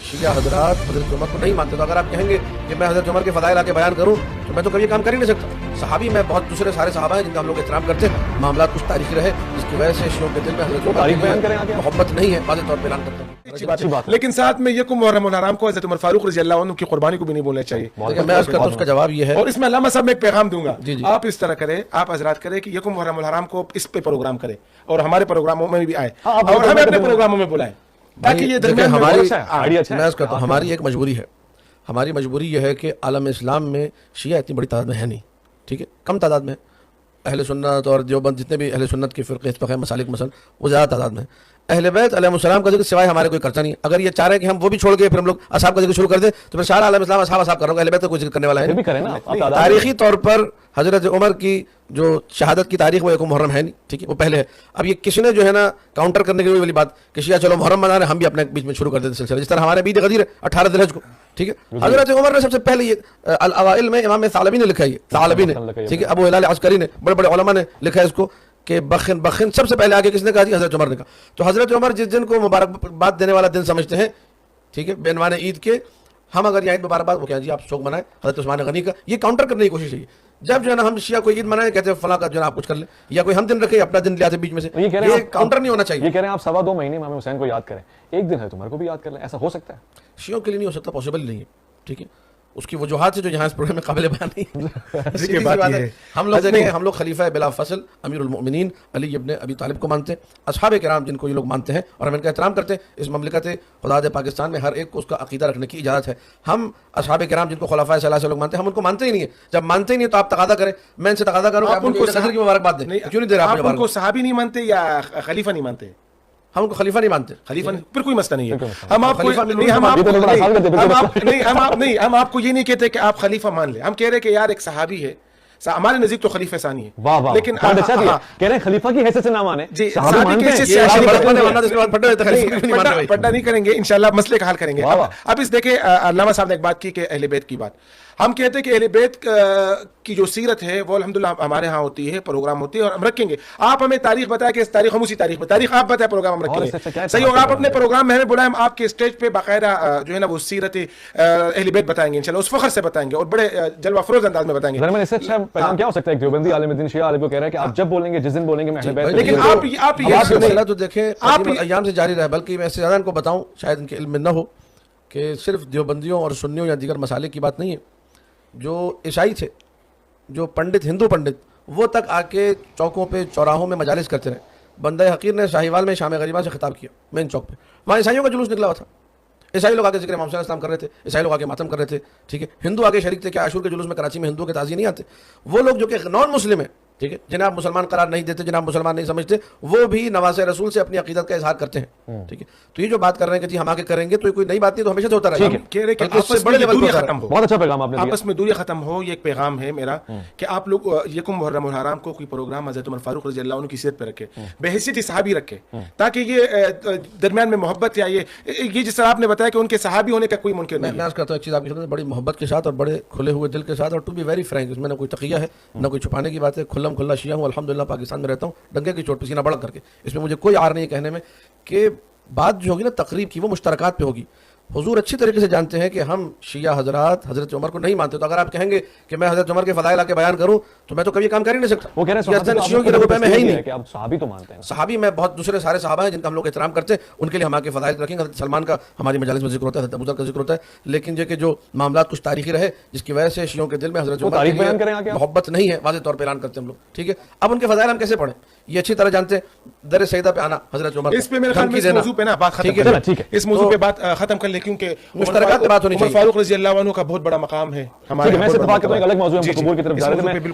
शिया हजरात हजरत उमर को नहीं मानते, तो अगर आप कहेंगे कि मैं हजरत उमर के फदाइल आके बयान करूं तो मैं तो कभी काम कर ही नहीं सकता। सहाबी में बहुत दूसरे सारे सहाबा हैं जिनका हम लोग एहतराम करते हैं, मामला कुछ तारीखी रहे जिसकी वजह से शियों के दिल में हजरत उमर की मोहब्बत नहीं है, वाज़ेह तौर पर ऐलान करते हैं। लेकिन साथ में यकुम मुहर्रम हराम को हज़रत उमर फारूक रज़ी अल्लाह अन्हु की कुर्बानी को भी नहीं बोलना चाहिए। मैं उसका जवाब ये है, और इसमें अल्लामा साहब मैं एक पैगाम दूंगा, आप इस तरह करें, आप हजरात करें कि यकुम मुहर्रम हराम को इस पे प्रोग्राम करें और हमारे प्रोग्रामों में भी आए और हमें अपने प्रोग्रामों में बुलाएं ताकि ये दरमियान में हमारी एक मजबूरी है। हमारी मजबूरी यह है कि आलम इस्लाम में शिया इतनी बड़ी तादाद में है नहीं, ठीक है, कम तादाद में। अहले सुन्नत और देवबंद जितने भी अहले सुन्नत के फ़िरक़े इत्तफ़ाक़ मसालिक मसल वो ज़्यादा तादाद में है। अहले बैत अलैहिस्सलाम का जिक्र सिवाय हमारे कोई करता नहीं। अगर ये चाह रहे हैं कि हम वो भी छोड़ के फिर हम लोग असहाब का जिक्र शुरू कर दें तो फिर सारा आलम इस्लाम असहाब असहाब कर रहा हूँ, अहले बैत का कोई जिक्र करने वाला है। तारीखी तौर पर हज़रत उमर की जो शहादत की तारीख वो एक मुहर्रम है नहीं, ठीक है, वो पहले है। अब ये किसने जो है ना काउंटर करने की वाली बात कि शिया चलो मुहर्रम मना रहे, हम भी अपने बीच में शुरू कर देते सिलसिला, जिस तरह हमारे बीद गदीर है 18 दिलहज को, ठीक है। हज़रत उमर ने सबसे पहले ये अल-अवाइल में इमाम सालबी ने लिखा है, सालबी ने, ठीक है, अबू हिलाल अस्करी ने, बड़े बड़े उलमा ने लिखा है इसको कि बखिन बखिन सबसे पहले आगे किसने कहा जी? हज़रत उमर ने कहा। तो हज़रत उमर जिस दिन को मुबारकबाद देने वाला दिन समझते हैं, ठीक है, बेनवान ईद के, हम अगर यहाँ मुबारकबाद वो क्या जी आप शोक मनाएं हज़रत उस्मान गनी का, ये काउंटर करने की कोशिश है। जब जो है ना हम शिया कोई ईद मनाएं कहते हैं फला का जो है आप कुछ कर ले, या कोई हम दिन रखे अपना दिन लिया बीच में से, ये काउंटर नहीं होना चाहिए। ये कह रहे हैं आप 2.25 महीने इमाम हुसैन को याद करें, एक दिन है तुम्हारे को भी याद कर लें, ऐसा हो सकता है? शियों के लिए नहीं हो सकता, पॉसिबल नहीं है, ठीक है। उसकी वजूहात से जो यहाँ इस प्रोग्राम में काबिल बयान नहीं है। हम लोग देखें, हम लोग खलीफा बिला फसल अमीरुल मोमिनीन अली इब्न अबी तालिब को मानते हैं, असहाबे किराम जिनको ये लोग मानते हैं और हम इनका एहतराम करते हैं। इस ममलिकत खुदा पाकिस्तान में हर एक को उसका अकीदा रखने की इजाज़त है। हम असहाबे किराम जिनको खुलाफाए सलाह से लोग मानते हैं, हम उनको मानते ही नहीं है। जब मानते ही नहीं तो आप तकादा करें, मैं इनसे तकादा करूँ आप उनको सदर की मुबारकबाद दें, क्यों नहीं दे रहे? आप उनको सहाबी नहीं मानते या खलीफा नहीं मानते? हम उनको खलीफा नहीं मानते, खलीफा फिर कोई मसला नहीं है। हम आपको हम आपको ये नहीं कहते कि आप खलीफा मान ले, हम कह रहे कि यार एक सहाबी है, हमारे नजदीक तो खलीफा सानी है, लेकिन कह रहे हैं खलीफा की हैसियत से ना माने जी, पढ़ना नहीं करेंगे, इंशाल्लाह मसले का हल करेंगे। अब इस देखे अल्लामा साहब ने एक बात की कि अहले बैत की बात, हम कहते हैं कि अहले बैत की जो सीरत है वो अल्हम्दुलिल्लाह हमारे यहाँ होती है, प्रोग्राम होती है और हम रखेंगे। आप हमें तारीख बताए कि इस तारीख हम उसी तारीख पर, तारीख आप बताए प्रोग्राम हम रखेंगे, सही होगा। आप अपने प्रोग्राम में हमें बुलाएं, हम आपके स्टेज पे बाकायदा जो है ना वो सीरत अहले बैत बताएंगे इंशाल्लाह, उस फख्र से बताएंगे और बड़े जलवा फरोज अंदाज में बताएंगे। पैगाम क्या हो सकता है? देवबंदी आलिम दीन शिया आलिम को कह रहा है कि आप जब बोलेंगे, जिस दिन बोलेंगे मैं अहले बैत, लेकिन आप ये सिलसिला तो देखें आप अय्याम से जारी रहे, बल्कि मैं इससे ज़्यादा इनको बताऊं, शायद इनके इल्म में न हो कि सिर्फ देवबंदियों और सुन्नियों या दीगर मसाले की बात नहीं है। जो ईसाई थे, जो पंडित, हिंदू पंडित, वो तक आके चौकों पे चौराहों में मजालिस करते रहे। बंदा हकीर ने शाहीवाल में शाम गरीबा से खिताब किया मेन चौक पे, वहाँ ईसाइयों का जुलूस निकला हुआ था। ईसाई लोग आके जिक्र इमाम इस्लाम कर रहे थे, ईसाई लोग आके मातम कर रहे थे, ठीक है। हिंदू आके शरीक थे कि आशूर के जुलूस में कराची में हिंदुओं के ताज़िए नहीं आते। वो लोग जो कि नॉन मुस्लिम है, ठीक है, जिन्हें आप मुसलमान करार नहीं देते, जिन्हें आप मुसलमान नहीं समझते, वो भी नवाज़े रसूल से अपनी अकीदत का इजहार करते हैं, ठीक है। तो ये जो बात कर रहे हैं कि जी हम आके करेंगे, तो कोई नई बात नहीं, तो हमेशा से होता रहेगा। बड़े लेवल पर खत्म हो, बहुत अच्छा पैगाम आपने आपस में दूरियां खत्म हो, ये एक पैगाम है मेरा कि आप लोग यकुम मुहर्रम हराम को कोई प्रोग्राम हज़रत उमर फारूक रज़ी अल्लाह अन्हु की सीरत पे रखे, बेहैसियत सहाबी रखे, ताकि ये दरमियान में मोहब्बत या ये जिस तरह आपने बताया कि उनके सहाबी होने का कोई मुमकिन नहीं। मैं अर्ज़ करता हूं एक चीज़ आपकी बड़ी मोहब्बत के साथ और बड़े खुले हुए दिल के साथ, और टू बी वेरी फ्रैंक, इसमें ना कोई तकिया है ना कोई छुपाने की बात है। खुल्लम खुल्ला शिया हूँ, अल्हम्दुलिल्लाह पाकिस्तान में रहता हूँ, डंके की चोट पसीना बढ़ करके। इसमें मुझे कोई आर नहीं कहने में कि बात जो होगी ना तकरीब की, वो मुश्तरकात पे होगी। हुजूर अच्छी तरीके से जानते हैं कि हम शिया हजरात हजरत उमर को नहीं मानते, तो अगर आप कहेंगे कि मैं हजरत उमर के फदाइल आके बयान करूं तो मैं तो कभी काम कर ही नहीं सकता। वो कह रहे हैं शियों की रगबत में है ही नहीं कि आप सहाबी तो मानते हैं। सहाबी में बहुत दूसरे सारे सहाबा हैं जिनका हम लोग एहतराम करते हैं, उनके लिए हम आके फदाइल रखेंगे। हज़रत सलमान का हमारी मजालिस में जिक्र होता है, हज़रत अबू बकर का जिक्र होता है, लेकिन जो कि जो मामला कुछ तारीखी रहे जिसकी वजह से शियों के दिल में हजरत उमर की मोहब्बत नहीं है, वाज़ेह तौर पर ऐलान करते हैं हम लोग, ठीक है। अब उनके फदाइल हम कैसे पढ़ें, ये अच्छी तरह जानते हैं। दर सईदा पे आना हजरत उमर, इस पे मेरे ख्याल में इस मौजू पे ना बात खत्म है, ठीक है, इस मौजू पे बात खत्म कर ले, क्योंकि मुश्तरकात पे बात होनी चाहिए। फारूक रज़ी अल्लाह अन्हु का बहुत बड़ा मकाम है हमारे। मैं इस बात करता हूं, एक अलग मौजू है, हम कबूल की तरफ जा रहे थे।